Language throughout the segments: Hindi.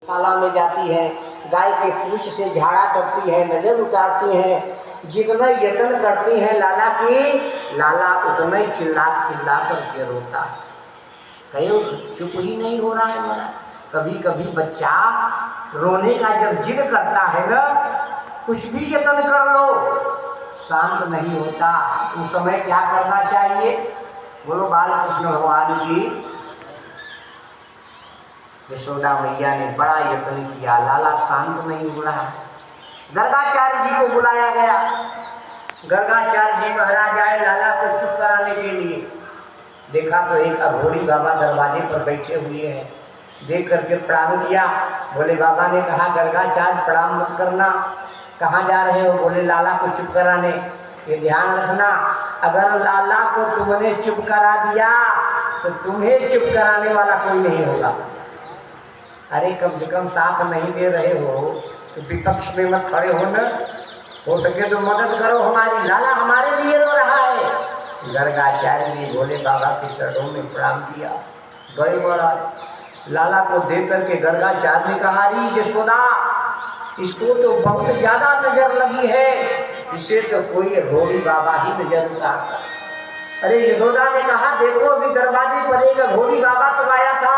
ताला में जाती है, गाय के पूंछ से झाड़ा करती है, नजर उतारती है, जितना यत्न करती है लाला की, लाला उतना ही चिल्ला चिल्ला करके रोता है। कहीं चुप ही नहीं हो रहा है हमारा। कभी कभी बच्चा रोने का जब जिद करता है ना, कुछ भी यत्न कर लो शांत नहीं होता। उस समय क्या करना चाहिए? बोलो बाल कृष्ण भगवान की। यशोदा मैया ने बड़ा यत्न किया, लाला शांत नहीं हो रहा। गर्गाचार्य जी को बुलाया गया। गर्गाचार्य जी महाराज आए लाला को चुप कराने के लिए। देखा तो एक अघोरी बाबा दरवाजे पर बैठे हुए हैं। देख करके प्रणाम किया। बोले बाबा ने कहा गर्गाचार्य प्रणाम मत करना, कहाँ जा रहे हो? बोले लाला को चुप कराने। ये ध्यान रखना, अगर लाला को तुमने चुप करा दिया तो तुम्हें चुप कराने वाला कोई नहीं होगा। अरे कम से कम साथ नहीं दे रहे हो तो विपक्ष में मत खड़े हो न, हो सके तो मदद करो हमारी, लाला हमारे लिए रो रहा है। गर्गाचार्य ने भोले बाबा के चरणों में प्रणाम किया। गए महाराज। लाला को देख करके गर्गाचार्य ने कहा अरे यशोदा, इसको तो बहुत ज्यादा नजर लगी है, इसे तो कोई घोड़ी बाबा ही नजर उतारता। अरे यशोदा ने कहा देखो अभी दरवाजे पर एक घोड़ी बाबा तो आया था।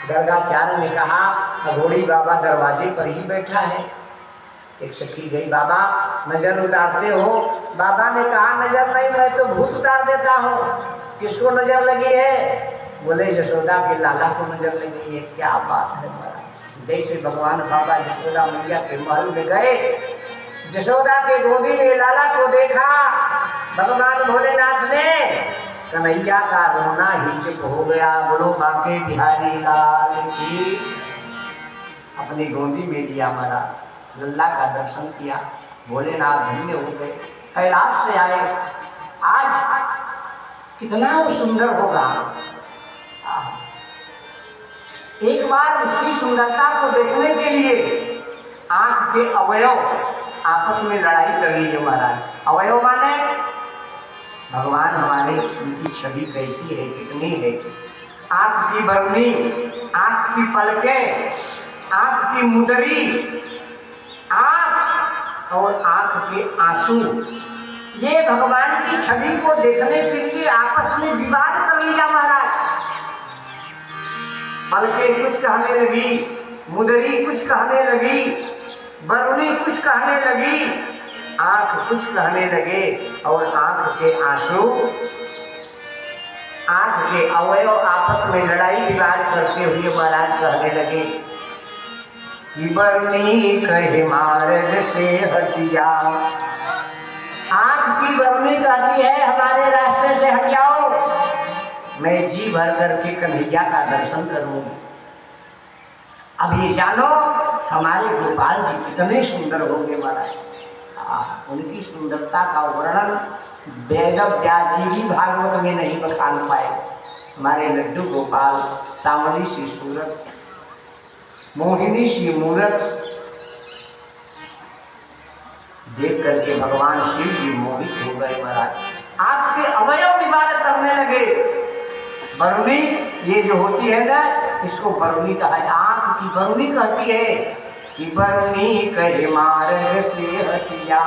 गर्गाचार्य ने कहा घोड़ी बाबा दरवाजे पर ही बैठा है। एक सखी गई, बाबा नजर उतारते हो? बाबा ने कहा नजर नहीं, मैं तो भूत उतार देता हूँ। किसको नजर लगी है? बोले यशोदा के लाला को नजर लगी है। क्या बात है महाराज। जैसे भगवान बाबा यशोदा मैया के महल में गए, यशोदा के गोदी में लाला को देखा, भगवान भोलेनाथ ने कन्हैया का रोना ही चुप हो गया। बोलो बांके बिहारी लाल की। अपनी गोदी में लिया महाराज, लल्ला का दर्शन किया, भोलेनाथ धन्य हो गए। कैलाश से आए, आज कितना सुंदर होगा। एक बार उसकी सुंदरता को देखने के लिए आंख के अवयव आपस में लड़ाई कर लीजिए महाराज। अवयव माने भगवान हमारे, उनकी छवि कैसी है, कितनी है। आंख की बरनी, आंख की पलकें, आंख की मुदरी, आंख और आंख के आंसू, ये भगवान की छवि को देखने के लिए आपस में विवाद कर लिया महाराज। पलकें कुछ कहने लगी, मुदरी कुछ कहने लगी, बरनी कुछ कहने लगी, आंख कुछ कहने लगे, और आंख के आंसू, आंख के अवयव आपस में लड़ाई विवाद करते हुए महाराज कहने लगे कि बरनी कहे मार्ग से हट जा। आंख की बरनी कहती है हमारे रास्ते से हट जाओ, मैं जी भर करके कन्हैया का दर्शन करूंगी। अब ये जानो हमारे गोपाल जी कितने सुंदर होंगे महाराज। उनकी सुंदरता का वर्णन वेद व्यास जी भी भागवत में नहीं बखान पाए। हमारे लड्डू गोपाल, सांवली सी सूरत, मोहिनी सी मूरत देख करके भगवान शिव जी मोहित हो गए महाराज। आंख के अवयव विवाद करने लगे। बरुनी ये जो होती है ना, इसको बरुनी कहा है। आंख की बरुनी कहती है कि बरुनी कहे मार्ग से हट जा।